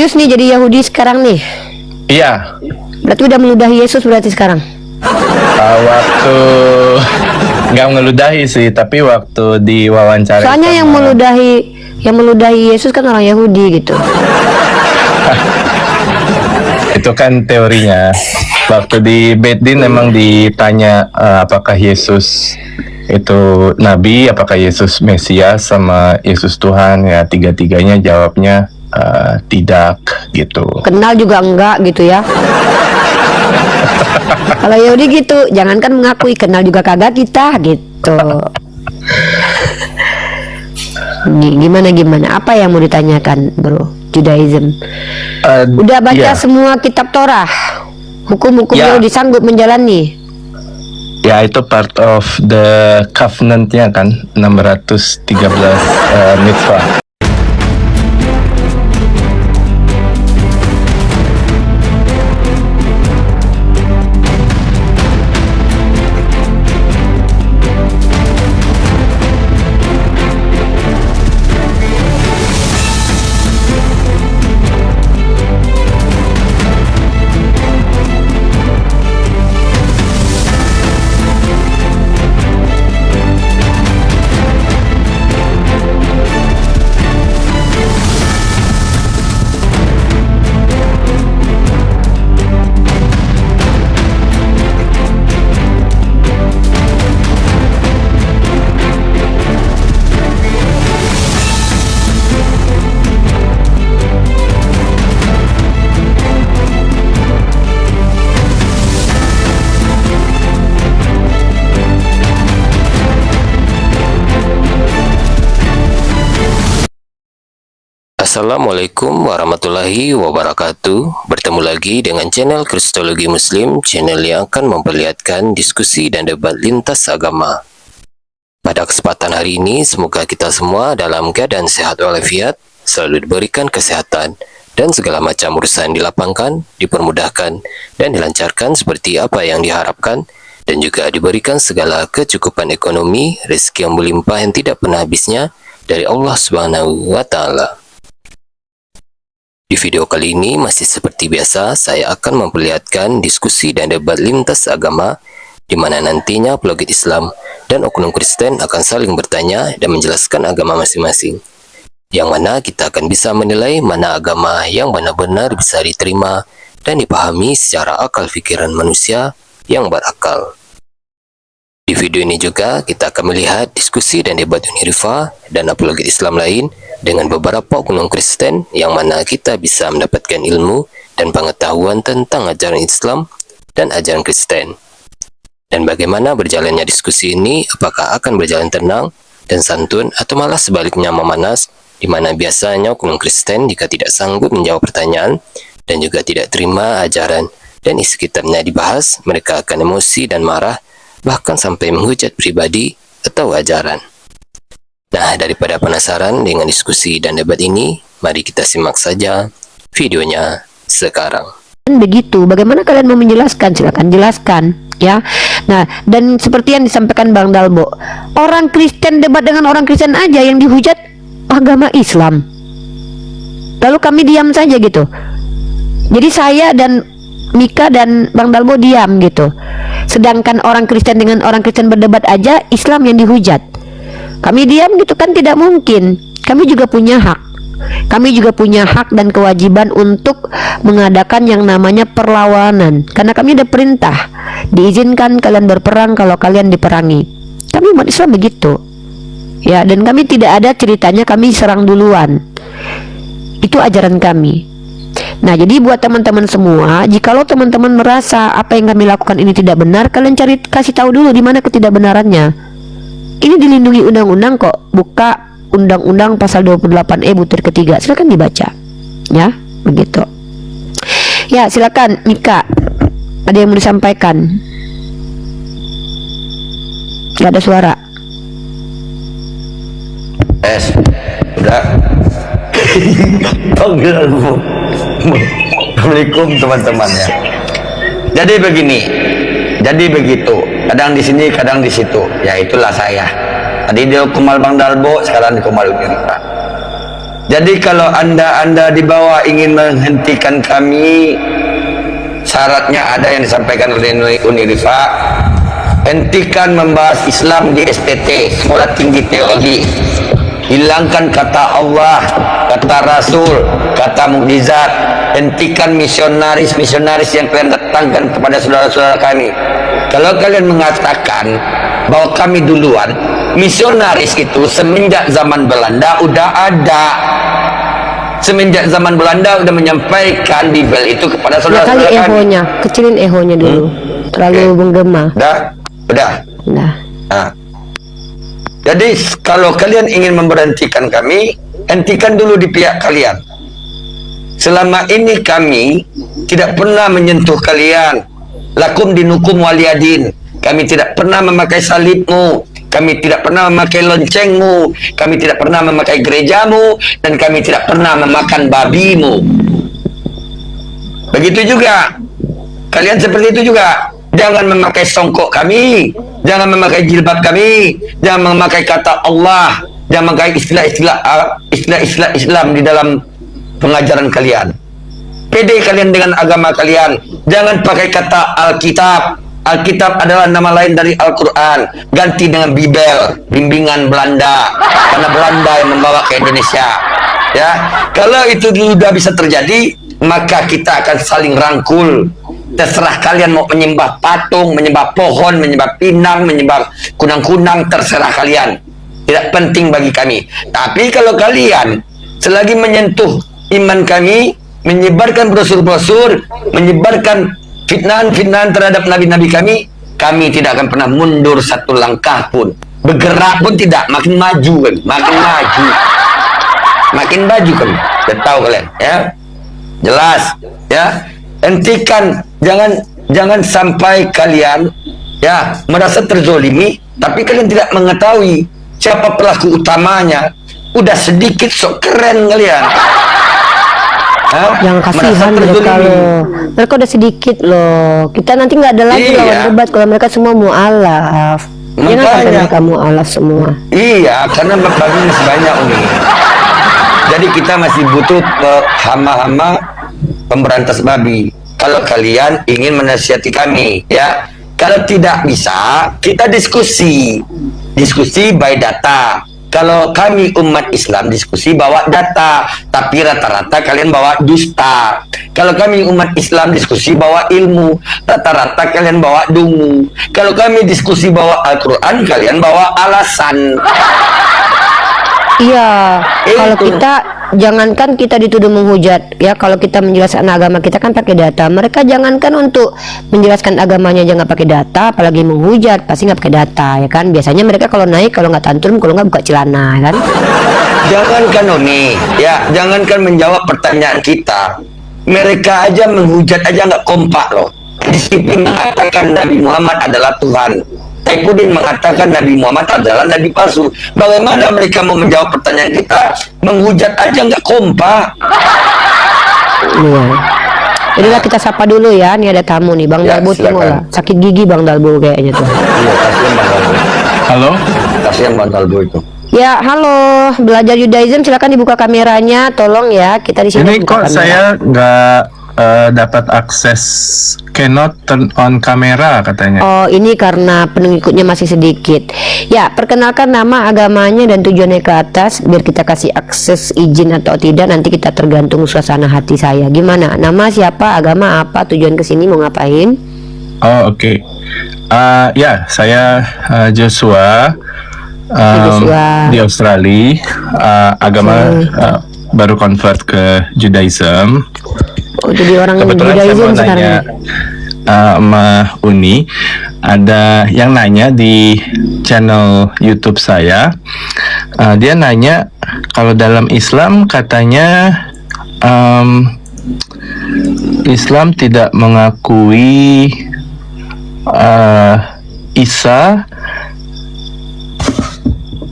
serius nih jadi Yahudi sekarang nih? Iya. Berarti udah meludahi Yesus berarti sekarang? Waktu nggak ngeludahi sih, tapi waktu diwawancara. Soalnya yang meludahi Yesus kan orang Yahudi gitu. Itu kan teorinya. Waktu di Beit Din memang ditanya apakah Yesus itu Nabi, apakah Yesus Mesias sama Yesus Tuhan, ya tiga-tiganya jawabnya tidak gitu. Kenal juga enggak gitu ya. Kalau Yahudi gitu, jangankan mengakui, kenal juga kagak kita gitu. Gimana? Apa yang mau ditanyakan, bro? Judaism. Udah baca semua kitab Torah, hukum-hukum Yahudi, sanggup menjalani? Ya, itu part of the covenant-nya kan, 613 mitzvah. Assalamualaikum warahmatullahi wabarakatuh. Bertemu lagi dengan channel Kristologi Muslim, channel yang akan memperlihatkan diskusi dan debat lintas agama. Pada kesempatan hari ini, semoga kita semua dalam keadaan sehat walafiat, selalu diberikan kesehatan, dan segala macam urusan dilapangkan, dipermudahkan, dan dilancarkan seperti apa yang diharapkan, dan juga diberikan segala kecukupan ekonomi, rezeki yang melimpah yang tidak pernah habisnya dari Allah Subhanahu wa Ta'ala. Di video kali ini masih seperti biasa, saya akan memperlihatkan diskusi dan debat lintas agama, di mana nantinya apologet Islam dan oknum Kristen akan saling bertanya dan menjelaskan agama masing-masing. Yang mana kita akan bisa menilai mana agama yang benar-benar bisa diterima dan dipahami secara akal pikiran manusia yang berakal. Di video ini juga kita akan melihat diskusi dan debat Unirifa dan apologet Islam lain dengan beberapa oknum Kristen, yang mana kita bisa mendapatkan ilmu dan pengetahuan tentang ajaran Islam dan ajaran Kristen. Dan bagaimana berjalannya diskusi ini, apakah akan berjalan tenang dan santun atau malah sebaliknya memanas, di mana biasanya oknum Kristen jika tidak sanggup menjawab pertanyaan dan juga tidak terima ajaran dan isi kitabnya dibahas, mereka akan emosi dan marah, bahkan sampai menghujat pribadi atau ajaran. Nah, daripada penasaran dengan diskusi dan debat ini, mari kita simak saja videonya sekarang. Begitu, bagaimana kalian mau menjelaskan? Silakan jelaskan, ya. Nah, dan seperti yang disampaikan Bang Dalbo, orang Kristen debat dengan orang Kristen aja yang dihujat agama Islam, lalu kami diam saja gitu. Jadi saya dan Mika dan Bang Dalbo diam gitu. Sedangkan orang Kristen dengan orang Kristen berdebat aja, Islam yang dihujat. Kami diam gitu kan tidak mungkin. Kami juga punya hak. Kami juga punya hak dan kewajiban untuk mengadakan yang namanya perlawanan. Karena kami ada perintah, diizinkan kalian berperang kalau kalian diperangi. Kami umat Islam begitu. Ya, dan kami tidak ada ceritanya kami serang duluan. Itu ajaran kami. Nah, jadi buat teman-teman semua, jikalau teman-teman merasa apa yang kami lakukan ini tidak benar, kalian kasih tahu dulu di mana ketidakbenarannya. Ini dilindungi undang-undang kok. Buka undang-undang pasal 28E butir ketiga, silakan dibaca, ya, begitu. Ya, silakan Mika, ada yang mau disampaikan? Gak ada suara. Udah. Assalamualaikum teman-teman ya. Jadi begini, jadi begitu. Kadang di sini, kadang di situ. Ya itulah saya. Tadi di Kumal Bang Dalbo, sekarang di Kumal Unirfa. Jadi kalau anda di bawah ingin menghentikan kami, syaratnya ada yang disampaikan oleh Unirifa. Hentikan membahas Islam di STT, Sekolah Tinggi Teologi. Hilangkan kata Allah, kata Rasul, kata mukjizat. Hentikan misionaris-misionaris yang kalian datangkan kepada saudara-saudara kami. Kalau kalian mengatakan bahwa kami duluan, misionaris itu semenjak zaman Belanda udah ada. Semenjak zaman Belanda udah menyampaikan Bible itu kepada Ya kali saudara-saudara kami. ehonya, kecilin ehonya dulu. Terlalu menggema. Udah. Nah, Nah. Jadi kalau kalian ingin memberhentikan kami, hentikan dulu di pihak kalian. Selama ini kami tidak pernah menyentuh kalian. Lakum dinukum waliyadin. Kami tidak pernah memakai salibmu. Kami tidak pernah memakai loncengmu. Kami tidak pernah memakai gerejamu. Dan kami tidak pernah memakan babimu. Begitu juga. Kalian seperti itu juga. Jangan memakai songkok kami. Jangan memakai jilbab kami. Jangan memakai kata Allah. Jangan memakai istilah-istilah Islam di dalam pengajaran kalian. Pede kalian dengan agama kalian. Jangan pakai kata Alkitab. Alkitab adalah nama lain dari Al-Quran. Ganti dengan Bibel, bimbingan Belanda. Karena Belanda yang membawa ke Indonesia. Ya, kalau itu sudah bisa terjadi, maka kita akan saling rangkul. Terserah kalian mau menyembah patung, menyembah pohon, menyembah pinang, menyembah kunang-kunang, terserah kalian. Tidak penting bagi kami. Tapi kalau kalian selagi menyentuh iman kami, menyebarkan brosur-brosur, menyebarkan fitnahan-fitnahan terhadap nabi-nabi kami tidak akan pernah mundur satu langkah pun. Bergerak pun tidak, makin maju kan, makin maju kan. Sudah tahu kalian, ya? Jelas, ya? Hentikan, jangan sampai kalian ya merasa terzolimi, tapi kalian tidak mengetahui siapa pelaku utamanya. Udah sedikit sok keren kalian. yang kasihan mereka loh. Mereka udah sedikit loh. Kita nanti nggak ada lagi lawan debat kalau mereka semua mualaf. Jangan sampai mereka mualaf semua. Iya, karena babi masih banyak Umi. Jadi kita masih butuh hama-hama pemberantas babi. Kalau kalian ingin menasihati kami, ya. Kalau tidak bisa, kita diskusi by data. Kalau kami umat Islam diskusi bawa data, tapi rata-rata kalian bawa dusta. Kalau kami umat Islam diskusi bawa ilmu, rata-rata kalian bawa dungu. Kalau kami diskusi bawa Al-Quran, kalian bawa alasan. Iya, kalau Itu. kita jangankan kita dituduh menghujat, ya kalau kita menjelaskan agama kita kan pakai data. Mereka jangankan untuk menjelaskan agamanya jangan pakai data, apalagi menghujat pasti nggak pakai data, ya kan? Biasanya mereka kalau naik kalau nggak tantrum, kalau nggak buka celana, kan? Jangankan Uni, ya jangankan menjawab pertanyaan kita, mereka aja menghujat aja nggak kompak loh. Disiplin mengatakan Nabi Muhammad adalah Tuhan. Saifuddin mengatakan Nabi Muhammad adalah Nabi palsu. Bagaimana mereka mau menjawab pertanyaan kita? Menghujat aja nggak kompak. Iya. Jadilah kita sapa dulu ya. Ini ada tamu nih, Bang Ya, Dalbo. silakan. Tengok lah. Sakit gigi Bang Dalbo kayaknya tuh. Iya, kasihan Bang Dalbo. Halo? Kasihan Bang Dalbo itu. Ya, halo. Belajar Judaism, silakan dibuka kameranya. Tolong ya, kita di sini Ini buka kok kamera. saya nggak dapat akses, cannot turn on kamera katanya. Oh, ini karena pengikutnya masih sedikit. Ya, perkenalkan nama, agamanya, dan tujuannya ke atas, biar kita kasih akses izin atau tidak. Nanti kita tergantung suasana hati saya. Gimana? Nama siapa, agama apa, tujuan ke sini mau ngapain? Oh, oke. Ya, saya Joshua, Joshua. di Australia. Agama baru convert ke Judaism. Oh, jadi orang Kebetulan saya Judaism mau sekarang nanya ini. sama Uni, ada yang nanya di channel YouTube saya. Dia nanya kalau dalam Islam katanya Islam tidak mengakui Isa.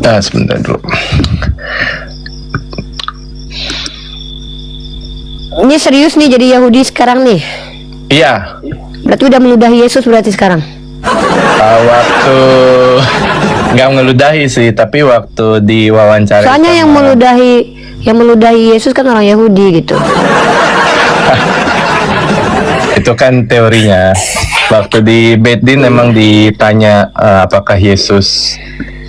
Sebentar dulu. Ini serius nih jadi Yahudi sekarang nih. Iya. Berarti udah meludahi Yesus berarti sekarang. Waktu nggak ngeludahi sih, tapi waktu diwawancara Soalnya yang sama- meludahi Yang meludahi Yesus kan orang Yahudi gitu. Itu kan teorinya. Waktu di Beit Din memang ditanya apakah Yesus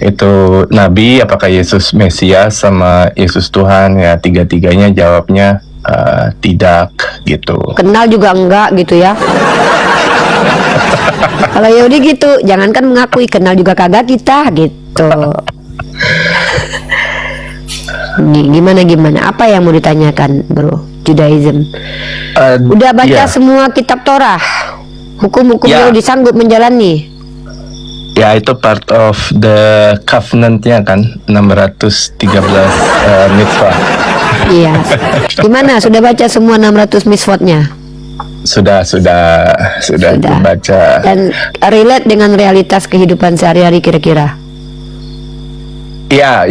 itu nabi, apakah Yesus Mesias sama Yesus Tuhan, ya tiga-tiganya jawabnya tidak gitu. Kenal juga enggak gitu ya. Kalau Yahudi gitu, jangankan mengakui, kenal juga kagak kita gitu. Gimana? Apa yang mau ditanyakan, bro? Judaism. Udah baca ya. semua kitab Torah, hukum-hukumnya Ya. udah sanggup menjalani. Ya, itu part of the covenant-nya kan, 613 mitzvah. Iya. Gimana? Sudah baca semua 600 mitzvotnya? Sudah dibaca. Dan relate dengan realitas kehidupan sehari-hari kira-kira. Ya,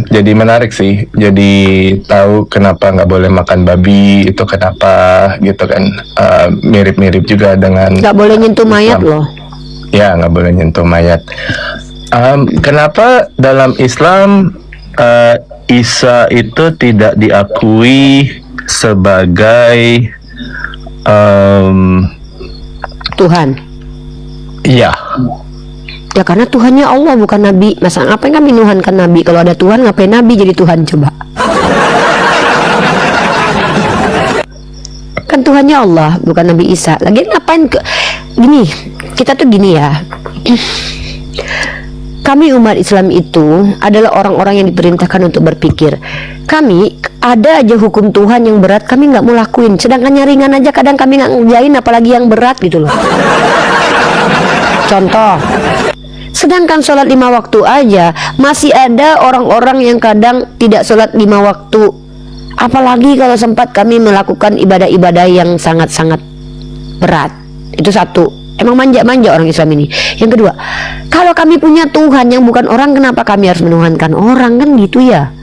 jadi menarik sih. Jadi tahu kenapa nggak boleh makan babi, itu kenapa gitu kan. Mirip-mirip juga dengan Nggak boleh nyentuh mayat Islam. loh. Ya, nggak boleh nyentuh mayat. Kenapa dalam Islam Isa itu tidak diakui sebagai Tuhan. ya, Ya karena Tuhannya Allah bukan Nabi. Masa ngapain kami nuhankan Nabi? Kalau ada Tuhan ngapain Nabi jadi Tuhan coba? Kan Tuhannya Allah bukan Nabi Isa. Lagian ngapain gini? Kita tuh gini ya. Kami umat Islam itu adalah orang-orang yang diperintahkan untuk berpikir. Kami ada aja hukum Tuhan yang berat kami nggak mau lakuin. Sedangkan yang ringan aja kadang kami nggak ngerjain, apalagi yang berat gitu loh. Contoh. Sedangkan sholat 5 waktu aja masih ada orang-orang yang kadang tidak sholat 5 waktu. Apalagi kalau sempat kami melakukan ibadah-ibadah yang sangat-sangat berat. Itu satu. Emang manja-manja orang Islam ini. Yang kedua, kalau kami punya Tuhan yang bukan orang, kenapa kami harus menuhankan orang, kan gitu ya?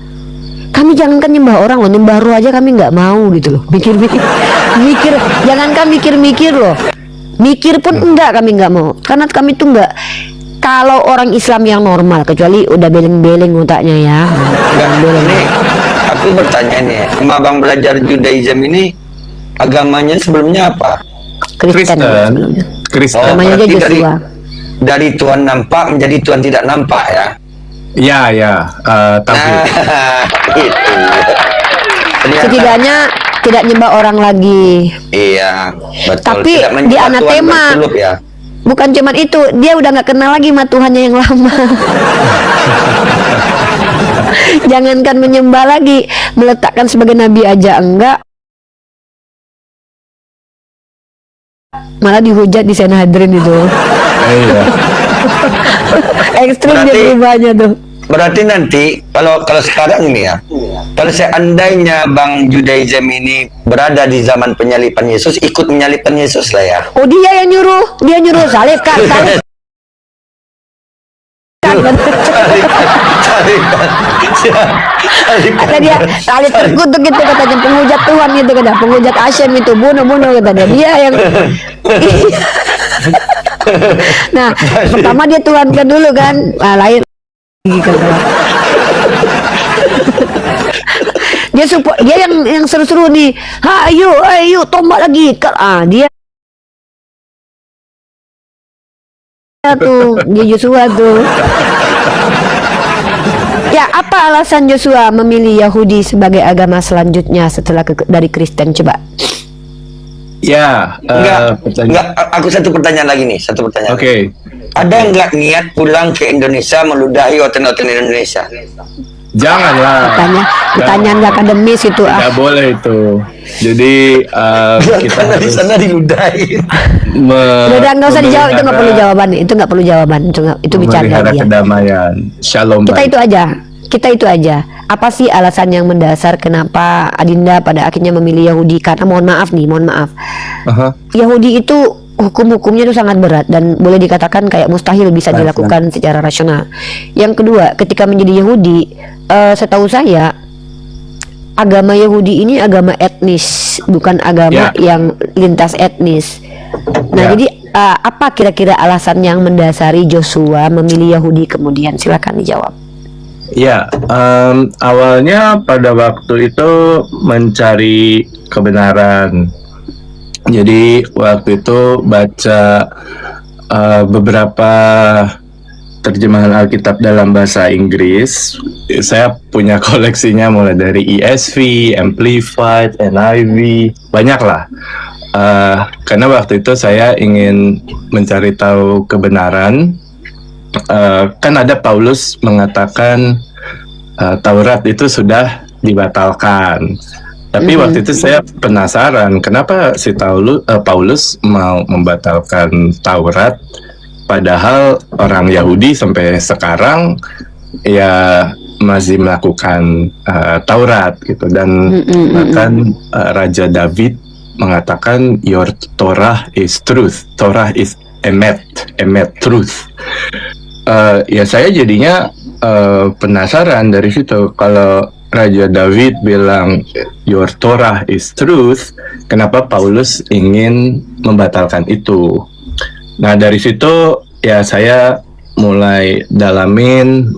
Kami jangankan nyembah orang loh, nyembah roh aja kami nggak mau gitu loh. Mikir, jangankan mikir loh. Mikir pun enggak, kami nggak mau. Karena kami tuh enggak. Kalau orang Islam yang normal, kecuali udah beleng-beleng otaknya ya. Enggak, ini aku bertanya nih, sama Abang belajar Judaism ini agamanya sebelumnya apa? Kristen sebelumnya. Kristen. Namanya aja berarti Joshua. dari Tuhan nampak menjadi Tuhan tidak nampak ya. Tapi Nah, itu. Ternyata- Setidaknya tidak nyembah orang lagi. Iya, betul. Tapi Tidak menyembah di Tuhan anatema. bersuluk ya. Bukan cuman itu, dia udah nggak kenal lagi sama Tuhannya yang lama. Jangankan menyembah lagi, meletakkan sebagai nabi aja enggak. Malah dihujat di Sanhedrin itu. iya. Ekstrim dia Berarti- berubahnya tuh. Berarti nanti kalau sekarang ini ya, kalau seandainya Bang Judaism ini berada di zaman penyalipan Yesus, ikut menyalipkan Yesus lah ya. Oh dia yang nyuruh salibkan. Kata dia salib terkutuk gitu katanya, penghujat Tuhan gitu kata, penghujat Hashem itu, bunuh kata dia yang. Nah pertama dia tuhankan dulu kan, lahir dia support, dia yang seru-seru nih, ayo tombak lagi dia tuh, dia Joshua tuh. Ya, apa alasan Joshua memilih Yahudi sebagai agama selanjutnya setelah dari Kristen? Coba. Ya, Enggak, aku satu pertanyaan lagi nih, satu pertanyaan. Oke. Ada nggak niat pulang ke Indonesia meludahi hotel-hotel Indonesia? Janganlah. Pertanyaan nggak akademis itu Tidak boleh itu. Jadi kita Karena di harus sana diludahi. Udah nggak usah dijawab, itu nggak perlu jawaban, itu bicara memelihara dia. kedamaian. Shalom. Kita itu aja. Apa sih alasan yang mendasar kenapa Adinda pada akhirnya memilih Yahudi? Karena mohon maaf. Aha. Yahudi itu hukum-hukumnya itu sangat berat dan boleh dikatakan kayak mustahil bisa dilakukan secara rasional. Yang kedua, ketika menjadi Yahudi, setahu saya agama Yahudi ini agama etnis, bukan agama yang lintas etnis. Nah, jadi apa kira-kira alasan yang mendasari Joshua memilih Yahudi kemudian? Silakan dijawab. Ya, awalnya pada waktu itu mencari kebenaran. Jadi waktu itu baca beberapa terjemahan Alkitab dalam bahasa Inggris. Saya punya koleksinya mulai dari ESV, Amplified, NIV, banyak lah. Karena waktu itu saya ingin mencari tahu kebenaran. Kan ada Paulus mengatakan Taurat itu sudah dibatalkan. Tapi waktu itu saya penasaran kenapa si Paulus mau membatalkan Taurat, padahal orang Yahudi sampai sekarang ya masih melakukan Taurat gitu, dan bahkan Raja David mengatakan your Torah is truth, Torah is emet truth. Ya saya jadinya penasaran dari situ. Kalau Raja David bilang your Torah is truth, kenapa Paulus ingin membatalkan itu? Nah dari situ ya saya mulai dalamin,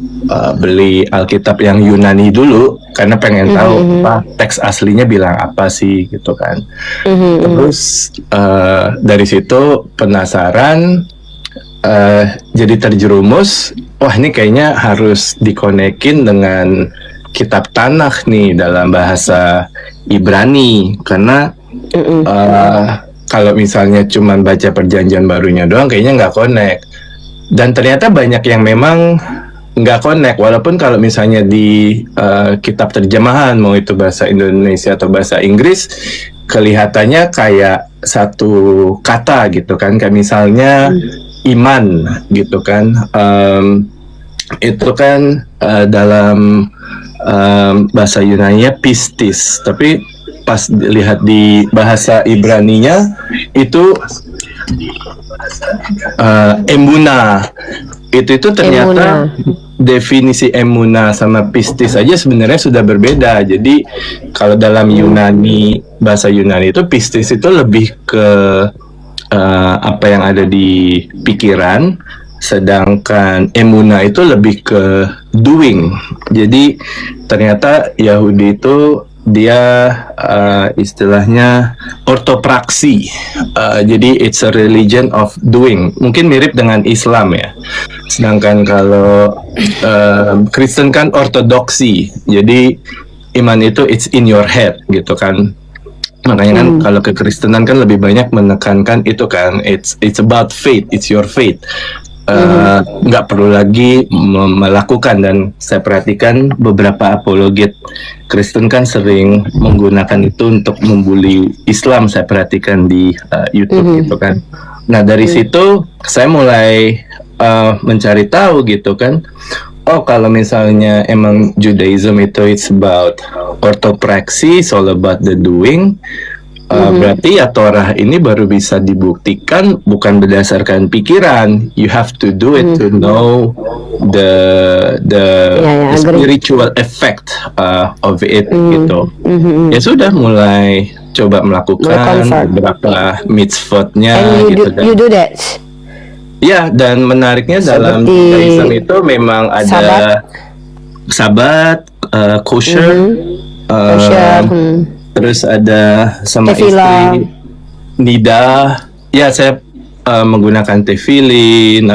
beli Alkitab yang Yunani dulu karena pengen tahu apa teks aslinya bilang apa sih gitu kan. Terus dari situ penasaran, jadi terjerumus, wah ini kayaknya harus dikonekin dengan kitab Tanakh nih dalam bahasa Ibrani, karena kalau misalnya cuma baca perjanjian barunya doang kayaknya nggak connect. Dan ternyata banyak yang memang nggak connect, walaupun kalau misalnya di kitab terjemahan, mau itu bahasa Indonesia atau bahasa Inggris, kelihatannya kayak satu kata gitu kan, kayak misalnya iman gitu kan. Itu kan dalam bahasa Yunani-nya pistis, tapi pas lihat di bahasa Ibrani-nya itu emuna. Itu ternyata definisi emuna sama pistis aja sebenarnya sudah berbeda. Jadi kalau dalam Yunani, bahasa Yunani itu pistis itu lebih ke apa yang ada di pikiran, sedangkan emuna itu lebih ke doing. Jadi ternyata Yahudi itu dia istilahnya ortopraksi. Jadi it's a religion of doing. Mungkin mirip dengan Islam ya. Sedangkan kalau Kristen kan ortodoksi. Jadi iman itu it's in your head gitu kan. Makanya kan kalau kekristenan kan lebih banyak menekankan itu kan, it's about faith, it's your faith. Nggak perlu lagi melakukan. Dan saya perhatikan beberapa apologet Kristen kan sering menggunakan itu untuk membuli Islam. Saya perhatikan di YouTube gitu kan. Nah dari situ saya mulai mencari tahu gitu kan. Oh kalau misalnya emang Judaism itu it's about orthopraxy, it's all about the doing. Berarti ya Torah ini baru bisa dibuktikan bukan berdasarkan pikiran. You have to do it to know the spiritual effect of it gitu. Ya sudah mulai coba melakukan beberapa mitzvotnya gitu. You do that? Ya, dan menariknya dalam Judaism itu memang ada Sabat, kosher, terus ada sama Tefillah, istri Nida. Ya saya menggunakan tefillin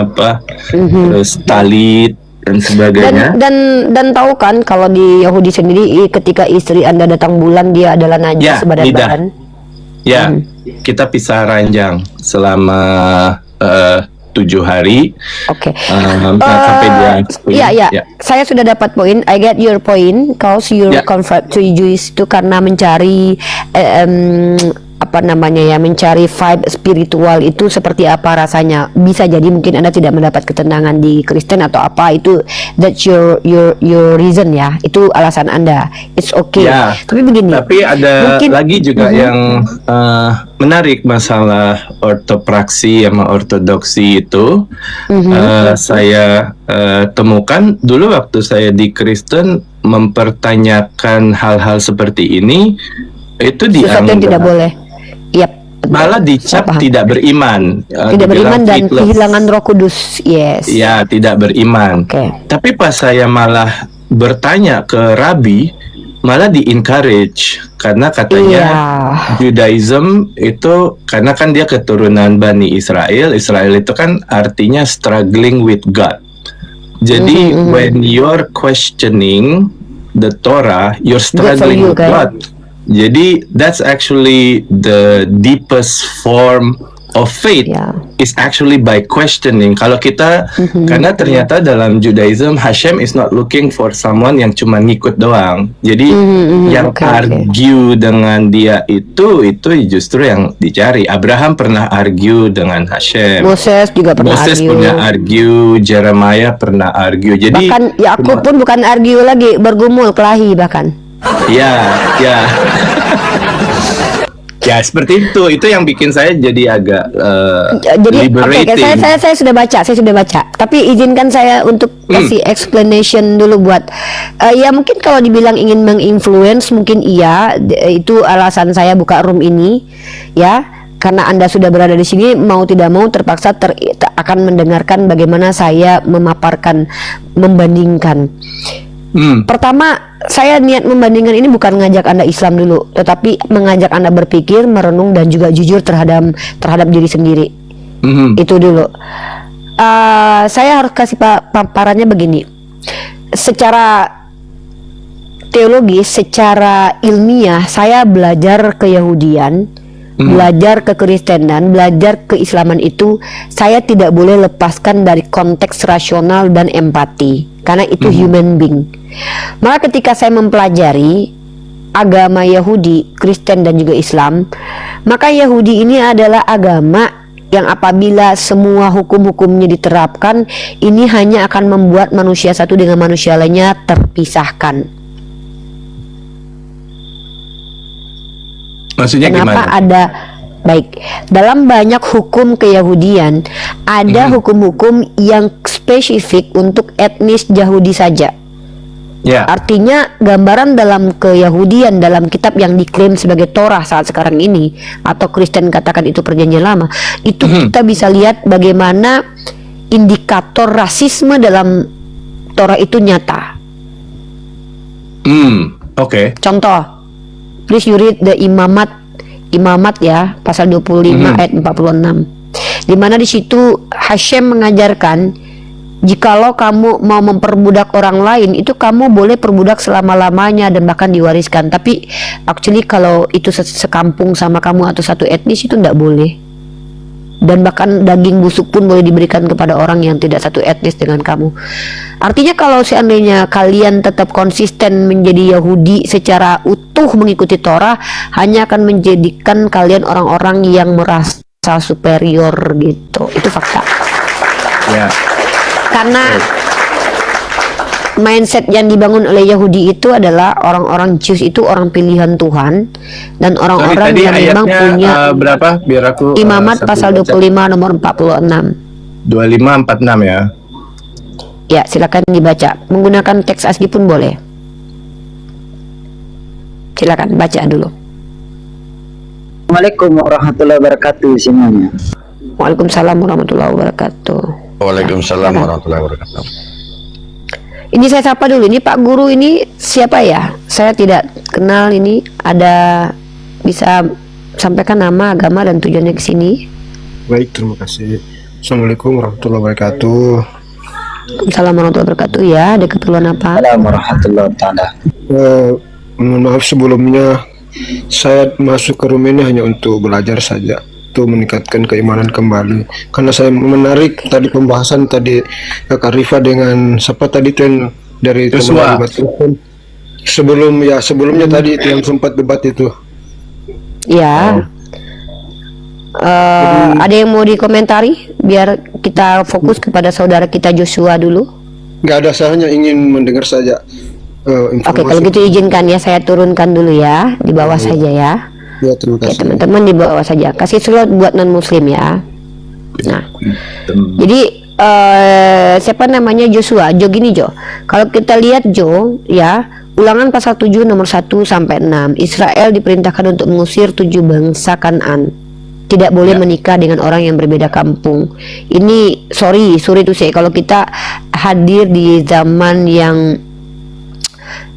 terus talit dan sebagainya. Dan tahu kan kalau di Yahudi sendiri ketika istri Anda datang bulan dia adalah najis badan-badan. Ya, kita pisah ranjang selama 7 hari. Oke. Sampai dia. Ya. Saya sudah dapat poin. I get your point. Cause you convert to Jewish itu karena mencari mencari vibe spiritual itu seperti apa rasanya. Bisa jadi mungkin Anda tidak mendapat ketenangan di Kristen atau apa, itu that's your reason ya. Itu alasan Anda. It's okay. Ya, tapi begini. Tapi ada mungkin lagi juga yang menarik masalah ortopraksi sama ortodoksi itu. Saya temukan dulu waktu saya di Kristen mempertanyakan hal-hal seperti ini, itu dianggap tidak boleh. Malah dicap tidak beriman. Tidak beriman dan kehilangan Roh Kudus. Yes. Ya, tidak beriman. Okay. Tapi pas saya malah bertanya ke rabi malah di encourage karena katanya Iya. Judaism itu karena kan dia keturunan Bani Israel. Israel itu kan artinya struggling with God. Jadi when you're questioning the Torah, you're struggling you, with kan? God. Jadi that's actually the deepest form of faith. Ya. Is actually by questioning. Kalau kita karena ternyata dalam Judaism Hashem is not looking for someone yang cuma ngikut doang. Jadi yang oke. argue dengan dia itu justru yang dicari. Abraham pernah argue dengan Hashem. Moses juga pernah Moses argue. pernah argue, Jeremiah pernah argue. Jadi Bahkan Yakub pun bukan argue lagi, bergumul kelahi bahkan. ya. Ya seperti itu. Itu yang bikin saya jadi agak Jadi oke, liberating. saya sudah baca. Tapi izinkan saya untuk kasih explanation dulu buat ya mungkin kalau dibilang ingin menginfluence mungkin iya, itu alasan saya buka room ini ya. Karena Anda sudah berada di sini, mau tidak mau terpaksa akan mendengarkan bagaimana saya memaparkan, membandingkan. Pertama, saya niat membandingkan ini bukan ngajak Anda Islam dulu, tetapi mengajak Anda berpikir, merenung dan juga jujur terhadap diri sendiri. Itu dulu. Saya harus kasih paparannya begini. Secara teologis, secara ilmiah, saya belajar keyahudian, belajar kekristenan, belajar keislaman itu saya tidak boleh lepaskan dari konteks rasional dan empati karena itu human being. Maka ketika saya mempelajari agama Yahudi, Kristen dan juga Islam, maka Yahudi ini adalah agama yang apabila semua hukum-hukumnya diterapkan, ini hanya akan membuat manusia satu dengan manusia lainnya terpisahkan. Maksudnya Kenapa gimana? ada dalam banyak hukum keyahudian ada hukum-hukum yang spesifik untuk etnis Yahudi saja. Ya. Artinya gambaran dalam keyahudian dalam kitab yang diklaim sebagai Torah saat sekarang ini atau Kristen katakan itu perjanjian lama, itu kita bisa lihat bagaimana indikator rasisme dalam Torah itu nyata. Oke. Contoh, please you read the Imamat ya, pasal 25 ayat 46. Di mana di situ Hashem mengajarkan jikalau kamu mau memperbudak orang lain, itu kamu boleh perbudak selama-lamanya dan bahkan diwariskan. Tapi actually kalau itu sekampung sama kamu atau satu etnis itu tidak boleh. Dan bahkan daging busuk pun boleh diberikan kepada orang yang tidak satu etnis dengan kamu. Artinya kalau seandainya kalian tetap konsisten menjadi Yahudi secara utuh mengikuti Torah, hanya akan menjadikan kalian orang-orang yang merasa superior gitu. Itu fakta. Ya. Karena mindset yang dibangun oleh Yahudi itu adalah orang-orang Jews itu orang pilihan Tuhan dan orang-orang Tadi yang memang ayatnya, punya berapa? Biar aku Imamat sambil pasal baca. 25 nomor 46. 2546 ya. Ya, silakan dibaca. Menggunakan teks asli pun boleh. Silakan baca dulu. Assalamualaikum warahmatullahi wabarakatuh semuanya. Waalaikumsalam warahmatullahi wabarakatuh. Waalaikumsalam warahmatullahi wabarakatuh. Ini saya sapa dulu. Ini Pak Guru ini siapa ya? Saya tidak kenal ini. Ada bisa sampaikan nama, agama dan tujuannya ke sini? Baik, terima kasih. Assalamualaikum warahmatullahi wabarakatuh. Waalaikumsalam warahmatullahi wabarakatuh. Ya, ada keperluan apa? Assalamualaikum warahmatullahi wabarakatuh. Mohon maaf sebelumnya, saya masuk ke room ini hanya untuk belajar saja, untuk meningkatkan keimanan kembali. Karena saya menarik tadi pembahasan tadi Kak Rifa dengan siapa tadi itu yang dari Joshua. sebelumnya tadi itu yang sempat debat itu. Ya. Ada yang mau dikomentari biar kita fokus kepada saudara kita Joshua dulu. Nggak ada, saya hanya ingin mendengar saja Oke, informasi. kalau gitu izinkan ya saya turunkan dulu ya, di bawah saja ya. Ya, terima Oke, kasih. teman-teman di bawah saja. Kasih slot buat non muslim ya. Nah, jadi siapa namanya Joshua? Jo gini Jo. Kalau kita lihat Jo ya, Ulangan pasal 7 nomor 1 sampai 6. Israel diperintahkan untuk mengusir 7 bangsa Kanaan. Tidak boleh menikah dengan orang yang berbeda kampung. Ini sorry itu sih kalau kita hadir di zaman yang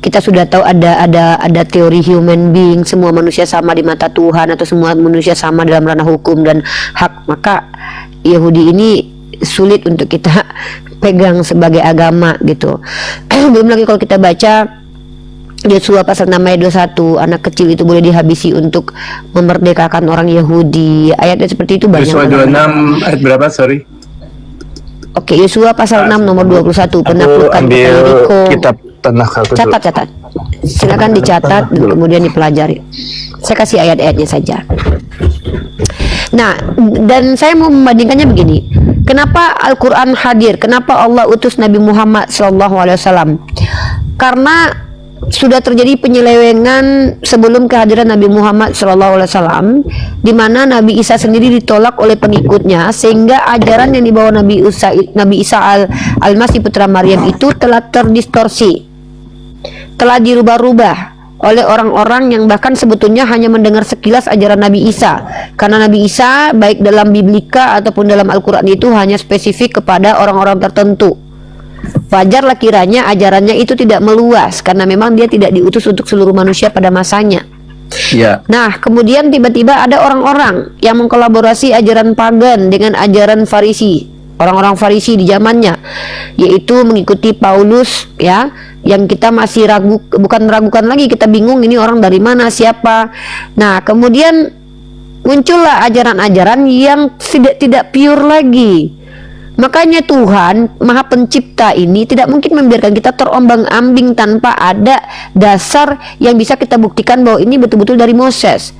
kita sudah tahu ada teori human being, semua manusia sama di mata Tuhan atau semua manusia sama dalam ranah hukum dan hak, maka Yahudi ini sulit untuk kita pegang sebagai agama gitu. Belum lagi kalau kita baca Yosua pasal 6 ayat 21, anak kecil itu boleh dihabisi untuk memerdekakan orang Yahudi. Ayatnya seperti itu banyak. Yosua 26 ayat berapa, sorry? Oke, Yosua pasal 6 nomor 21, penaklukan kota Yeriko. Kitab Tanakh aku dulu. Catat. Silakan dicatat dan kemudian dipelajari. Saya kasih ayat-ayatnya saja. Nah, dan saya mau membandingkannya begini. Kenapa Al-Quran hadir? Kenapa Allah utus Nabi Muhammad SAW? Karena sudah terjadi penyelewengan sebelum kehadiran Nabi Muhammad SAW, di mana Nabi Isa sendiri ditolak oleh pengikutnya, sehingga ajaran yang dibawa Nabi Isa al-Masih putra Maryam itu telah terdistorsi, telah dirubah-rubah oleh orang-orang yang bahkan sebetulnya hanya mendengar sekilas ajaran Nabi Isa, karena Nabi Isa baik dalam Biblika ataupun dalam Al-Quran itu hanya spesifik kepada orang-orang tertentu. Wajarlah kiranya ajarannya itu tidak meluas, karena memang dia tidak diutus untuk seluruh manusia pada masanya. Ya. Nah, kemudian tiba-tiba ada orang-orang yang mengkolaborasi ajaran pagan dengan ajaran Farisi, orang-orang Farisi di zamannya, yaitu mengikuti Paulus, ya, yang kita masih bukan meragukan lagi, kita bingung ini orang dari mana, siapa. Nah, kemudian muncullah ajaran-ajaran yang tidak pure lagi. Makanya Tuhan Maha Pencipta ini tidak mungkin membiarkan kita terombang-ambing tanpa ada dasar yang bisa kita buktikan bahwa ini betul-betul dari Moses.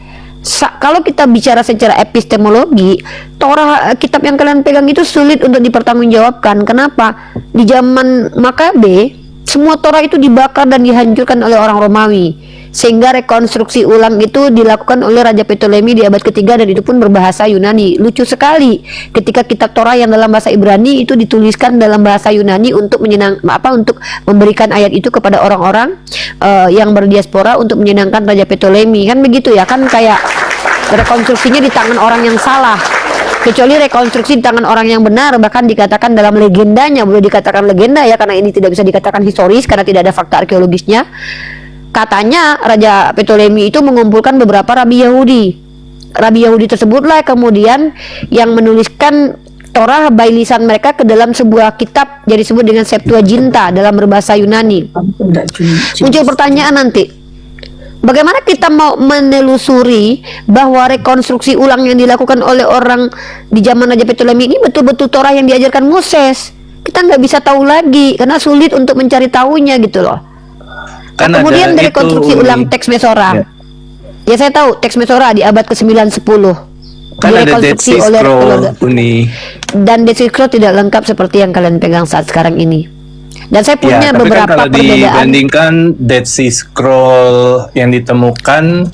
Kalau kita bicara secara epistemologi, Torah, kitab yang kalian pegang itu sulit untuk dipertanggungjawabkan. Kenapa? Di zaman Makabe, semua Torah itu dibakar dan dihancurkan oleh orang Romawi, sehingga rekonstruksi ulang itu dilakukan oleh Raja Ptolemy di abad ketiga, dan itu pun berbahasa Yunani. Lucu sekali ketika kitab Torah yang dalam bahasa Ibrani itu dituliskan dalam bahasa Yunani untuk untuk memberikan ayat itu kepada orang-orang yang berdiaspora untuk menyenangkan Raja Ptolemy, kan begitu ya, kan kayak rekonstruksinya di tangan orang yang salah. Kecuali rekonstruksi di tangan orang yang benar, bahkan dikatakan dalam legendanya, boleh dikatakan legenda ya, karena ini tidak bisa dikatakan historis karena tidak ada fakta arkeologisnya. Katanya Raja Ptolemy itu mengumpulkan beberapa rabi Yahudi. Rabi Yahudi tersebutlah kemudian yang menuliskan Torah by lisan mereka ke dalam sebuah kitab, jadi disebut dengan Septuaginta dalam berbahasa Yunani. Muncul pertanyaan nanti, bagaimana kita mau menelusuri bahwa rekonstruksi ulang yang dilakukan oleh orang di zaman Raja Ptolemy ini betul-betul Torah yang diajarkan Moses? Kita nggak bisa tahu lagi karena sulit untuk mencari tahunya gitu loh. Nah, kemudian dari konstruksi ulang teks Mesora, ya saya tahu teks Mesora di abad ke-9-10 kan ada Dead Sea Scroll dan Dead Sea Scroll tidak lengkap seperti yang kalian pegang saat sekarang ini. Dan saya punya tapi beberapa kan kalau perbedaan. dibandingkan Dead Sea Scroll yang ditemukan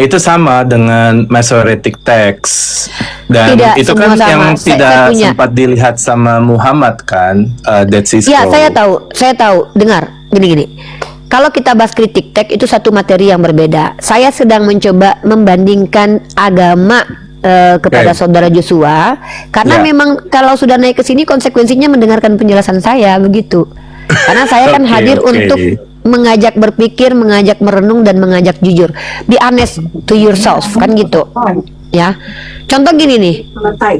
itu sama dengan Masoretic Text, dan Tidak, itu kan semua yang sama. tidak Saya punya. sempat dilihat sama Muhammad kan, Dead Sea Scroll. Ya, saya tahu. Dengar, gini. Kalau kita bahas kritik teks itu satu materi yang berbeda. Saya sedang mencoba membandingkan agama kepada saudara Joshua, karena memang kalau sudah naik ke sini konsekuensinya mendengarkan penjelasan saya begitu. Karena saya kan hadir untuk mengajak berpikir, mengajak merenung, dan mengajak jujur. Be honest to yourself, kan gitu. Ya. Contoh gini nih,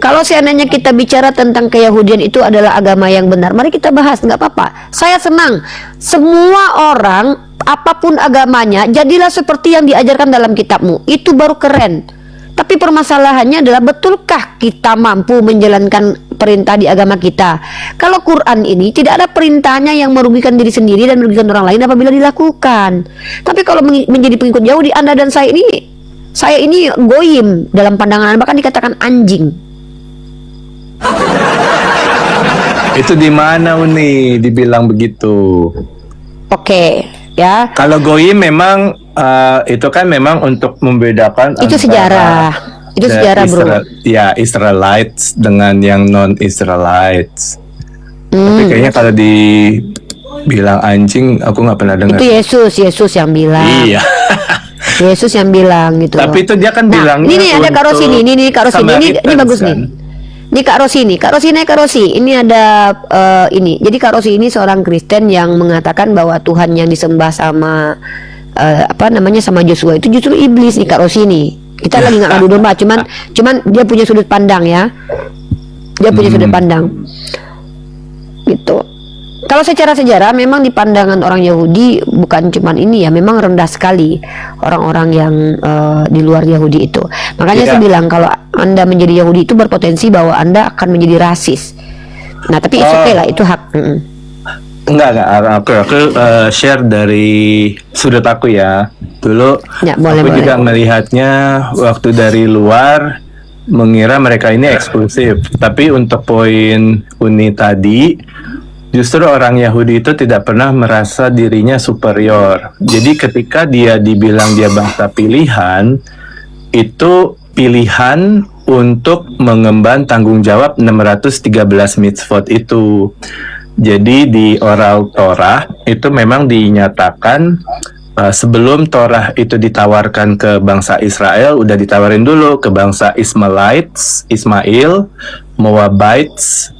kalau seandainya kita bicara tentang keyahudian itu adalah agama yang benar, mari kita bahas, nggak apa-apa. Saya senang semua orang apapun agamanya jadilah seperti yang diajarkan dalam kitabmu, itu baru keren. Tapi permasalahannya adalah, betulkah kita mampu menjalankan perintah di agama kita? Kalau Quran ini tidak ada perintahnya yang merugikan diri sendiri dan merugikan orang lain apabila dilakukan. Tapi kalau menjadi pengikut Yahudi, Anda dan saya ini goyim dalam pandangan Anda, bahkan dikatakan anjing. Itu di mana Uni dibilang begitu? Oke, ya. Kalau goyim memang itu kan memang untuk membedakan Itu sejarah. Itu sejarah, bro. Ya, Israelites dengan yang non-Israelites. Tapi kayaknya kalau dibilang anjing, aku nggak pernah dengar. Itu Yesus yang bilang. Iya. Yesus yang bilang gitu. Tapi itu dia kan bilangnya ini ada karo sini, ini bagus nih. Ini Kak Rosi, ini ada ini. Jadi Kak Rosi ini seorang Kristen yang mengatakan bahwa Tuhan yang disembah sama sama Joshua itu justru iblis nih Kak Rosi nih. Kita lagi nggak ngadu domba, cuman dia punya sudut pandang ya. Dia punya sudut pandang. Gitu. Kalau secara sejarah memang di pandangan orang Yahudi bukan cuman ini ya, memang rendah sekali orang-orang yang di luar Yahudi itu. Makanya saya bilang kalau Anda menjadi Yahudi itu berpotensi bahwa Anda akan menjadi rasis. Nah, tapi it's okay lah, itu hak. Enggak, aku share dari sudut aku ya. Dulu Ya, boleh, aku juga melihatnya waktu dari luar mengira mereka ini eksklusif. Tapi untuk poin Uni tadi, justru orang Yahudi itu tidak pernah merasa dirinya superior. Jadi ketika dia dibilang dia bangsa pilihan, itu pilihan untuk mengemban tanggung jawab 613 mitzvot itu. Jadi di oral Torah itu memang dinyatakan sebelum Torah itu ditawarkan ke bangsa Israel, udah ditawarin dulu ke bangsa Ismail, Moabites,